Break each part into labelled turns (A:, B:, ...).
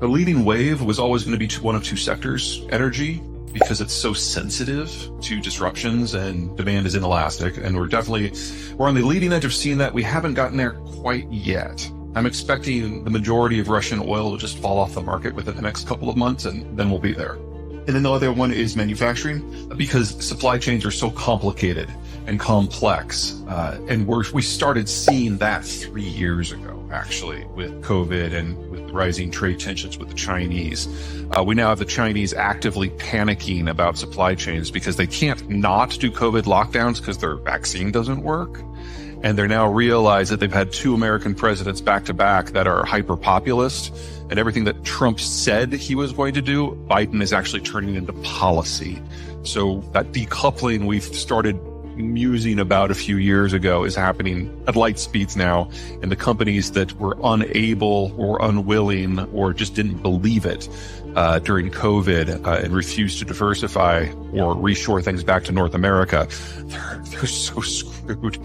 A: The leading wave was always going to be one of two sectors: energy, because it's so sensitive to disruptions and demand is inelastic. And we're on the leading edge of seeing that. We haven't gotten there quite yet. I'm expecting the majority of Russian oil to just fall off the market within the next couple of months, and then we'll be there. And then the other one is manufacturing, because supply chains are so complicated and complex. And we started seeing that 3 years ago, actually, with COVID and with rising trade tensions with the Chinese. We now have the Chinese actively panicking about supply chains because they can't not do COVID lockdowns because their vaccine doesn't work. And they're now realize that they've had 2 American presidents back to back that are hyper populist, and everything that Trump said he was going to do, Biden is actually turning into policy. So that decoupling we've started musing about a few years ago is happening at light speeds now, and the companies that were unable or unwilling or just didn't believe it during COVID and refused to diversify or reshore things back to North America, they're so screwed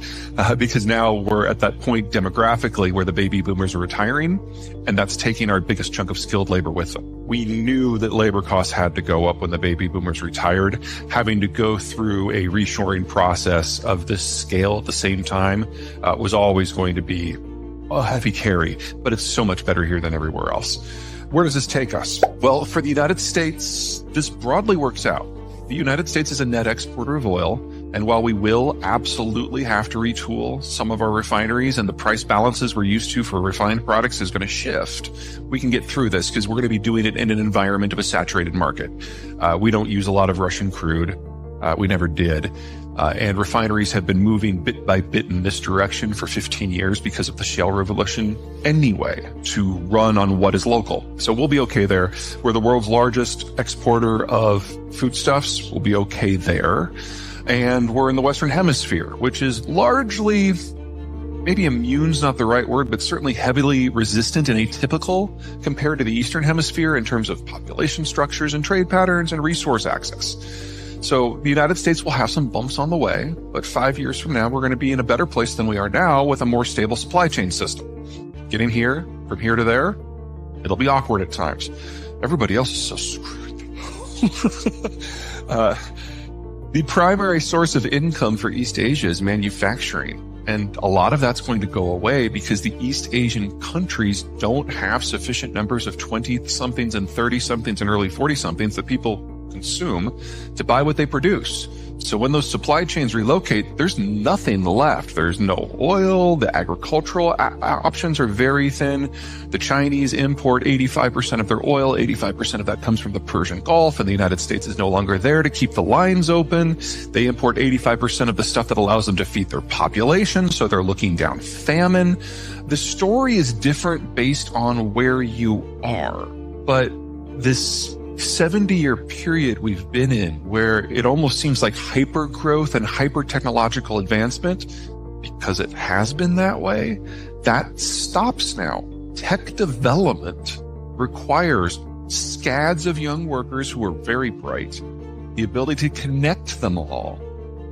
A: because now we're at that point demographically where the baby boomers are retiring, and that's taking our biggest chunk of skilled labor with them. We knew that labor costs had to go up when the baby boomers retired. Having to go through a reshoring process of this scale at the same time was always going to be a heavy carry, but it's so much better here than everywhere else. Where does this take us? Well, for the United States, this broadly works out. The United States is a net exporter of oil, and while we will absolutely have to retool some of our refineries and the price balances we're used to for refined products is going to shift, we can get through this because we're going to be doing it in an environment of a saturated market. We don't use a lot of Russian crude. We never did. And refineries have been moving bit by bit in this direction for 15 years because of the shale revolution anyway, to run on what is local. So we'll be okay there. We're the world's largest exporter of foodstuffs. We'll be okay there. And we're in the Western Hemisphere, which is largely, maybe immune's not the right word, but certainly heavily resistant and atypical compared to the Eastern Hemisphere in terms of population structures and trade patterns and resource access. So the United States will have some bumps on the way, but 5 years from now, we're going to be in a better place than we are now with a more stable supply chain system. Getting here, from here to there, it'll be awkward at times. Everybody else is so screwed. The primary source of income for East Asia is manufacturing. And a lot of that's going to go away because the East Asian countries don't have sufficient numbers of 20-somethings and 30-somethings and early 40-somethings that people consume to buy what they produce. So when those supply chains relocate, there's nothing left. There's no oil. The agricultural options are very thin. The Chinese import 85% of their oil. 85% of that comes from the Persian Gulf, and the United States is no longer there to keep the lines open. They import 85% of the stuff that allows them to feed their population, so they're looking down famine. The story is different based on where you are, but this 70-year period we've been in where it almost seems like hyper growth and hyper technological advancement, because it has been that way, that stops now. Tech development requires scads of young workers who are very bright, the ability to connect them all,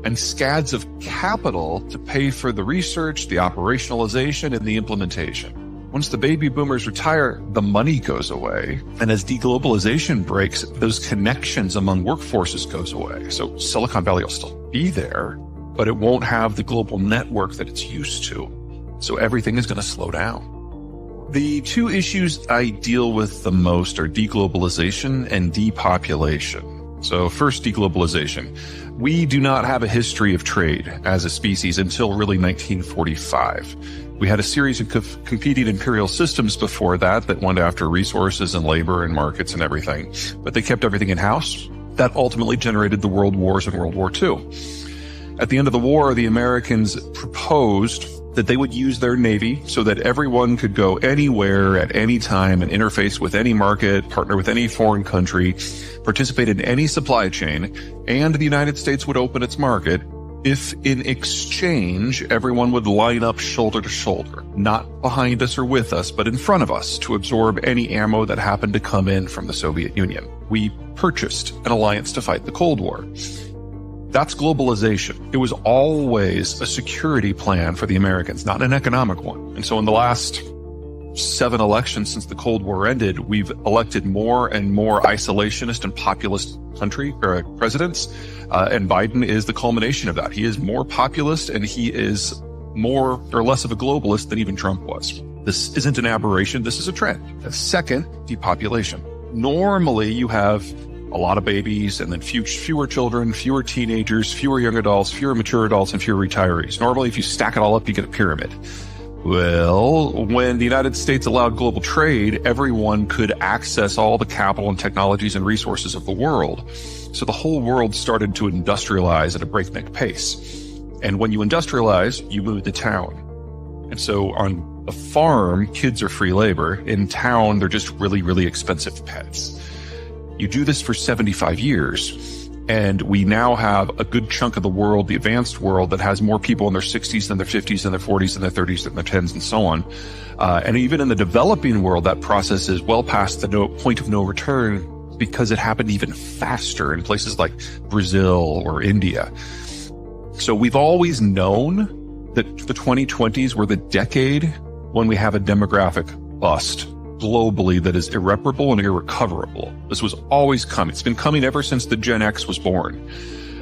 A: and scads of capital to pay for the research, the operationalization, and the implementation. Once the baby boomers retire, the money goes away. And as deglobalization breaks, those connections among workforces goes away. So Silicon Valley will still be there, but it won't have the global network that it's used to. So everything is going to slow down. The two issues I deal with the most are deglobalization and depopulation. So first, deglobalization. We do not have a history of trade as a species until really 1945. We had a series of competing imperial systems before that went after resources and labor and markets and everything, but they kept everything in-house. That ultimately generated the World Wars and World War II. At the end of the war, the Americans proposed that they would use their Navy so that everyone could go anywhere at any time and interface with any market, partner with any foreign country, participate in any supply chain, and the United States would open its market if in exchange everyone would line up shoulder to shoulder, not behind us or with us, but in front of us to absorb any ammo that happened to come in from the Soviet Union. We purchased an alliance to fight the Cold War. That's globalization. It was always a security plan for the Americans, not an economic one. And so in the last 7 elections since the Cold War ended, we've elected more and more isolationist and populist presidents. And Biden is the culmination of that. He is more populist and he is more or less of a globalist than even Trump was. This isn't an aberration. This is a trend. The second, depopulation. Normally you have a lot of babies and then fewer children, fewer teenagers, fewer young adults, fewer mature adults, and fewer retirees. Normally, if you stack it all up, you get a pyramid. Well, when the United States allowed global trade, everyone could access all the capital and technologies and resources of the world. So the whole world started to industrialize at a breakneck pace. And when you industrialize, you move to town. And so on a farm, kids are free labor. In town, they're just really, really expensive pets. You do this for 75 years, and we now have a good chunk of the world, the advanced world, that has more people in their 60s than their 50s than their 40s than their 30s than their 10s and so on. And even in the developing world, that process is well past the point of no return because it happened even faster in places like Brazil or India. So we've always known that the 2020s were the decade when we have a demographic bust globally that is irreparable and irrecoverable. This was always coming. It's been coming ever since the Gen X was born,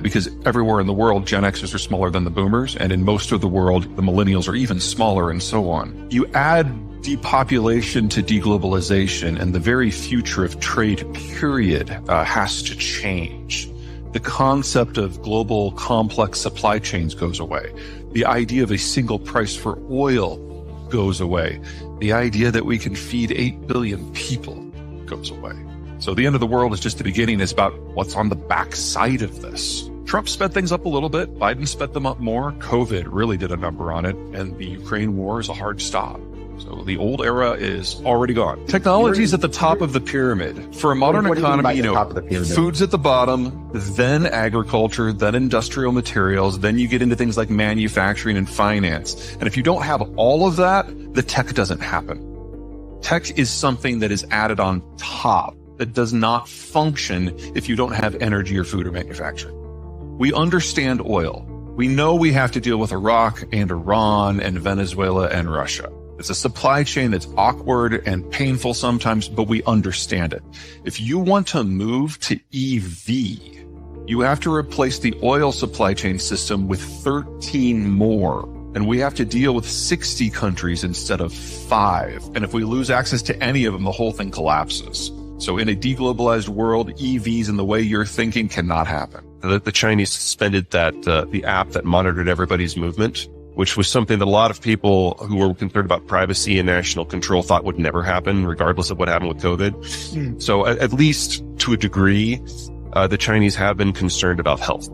A: because everywhere in the world, Gen Xers are smaller than the boomers, and in most of the world, the millennials are even smaller, and so on. You add depopulation to deglobalization, and the very future of trade, period, has to change. The concept of global complex supply chains goes away. The idea of a single price for oil goes away. The idea that we can feed 8 billion people goes away. So the end of the world is just the beginning. It's about what's on the backside of this. Trump sped things up a little bit. Biden sped them up more. COVID really did a number on it. And the Ukraine war is a hard stop. So the old era is already gone. Technology's at the top of the pyramid. For a modern economy, food's at the bottom, then agriculture, then industrial materials, then you get into things like manufacturing and finance. And if you don't have all of that, the tech doesn't happen. Tech is something that is added on top that does not function if you don't have energy or food or manufacturing. We understand oil. We know we have to deal with Iraq and Iran and Venezuela and Russia. It's a supply chain that's awkward and painful sometimes, but we understand it. If you want to move to EV, you have to replace the oil supply chain system with 13 more. And we have to deal with 60 countries instead of 5. And if we lose access to any of them, the whole thing collapses. So in a deglobalized world, EVs in the way you're thinking cannot happen.
B: The Chinese suspended the app that monitored everybody's movement, which was something that a lot of people who were concerned about privacy and national control thought would never happen, regardless of what happened with COVID. So at least to a degree, the Chinese have been concerned about health.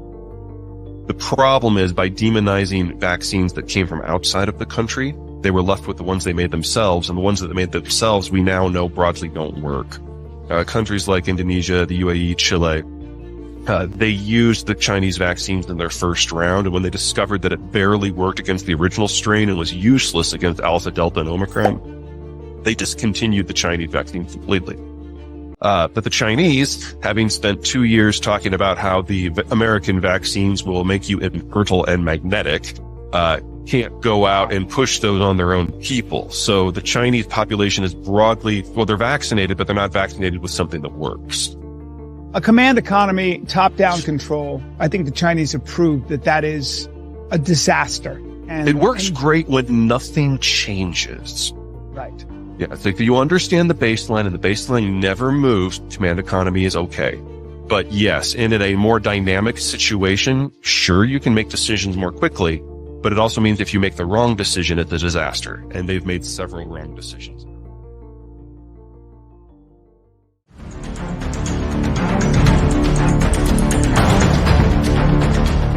B: The problem is, by demonizing vaccines that came from outside of the country, they were left with the ones they made themselves, and the ones that they made themselves we now know broadly don't work. Countries like Indonesia, the UAE, Chile, they used the Chinese vaccines in their first round, and when they discovered that it barely worked against the original strain and was useless against Alpha, Delta, and Omicron, they discontinued the Chinese vaccine completely. But the Chinese, having spent 2 years talking about how the American vaccines will make you infertile and magnetic, can't go out and push those on their own people. So the Chinese population is broadly, well, they're vaccinated, but they're not vaccinated with something that works.
C: A command economy, top-down control, I think the Chinese have proved that that is a disaster. And
B: it works great when nothing changes.
C: Right.
B: Yeah, so if you understand the baseline and the baseline never moves, command economy is okay. But yes, in a more dynamic situation, sure, you can make decisions more quickly, but it also means if you make the wrong decision, it's a disaster. And they've made several wrong decisions.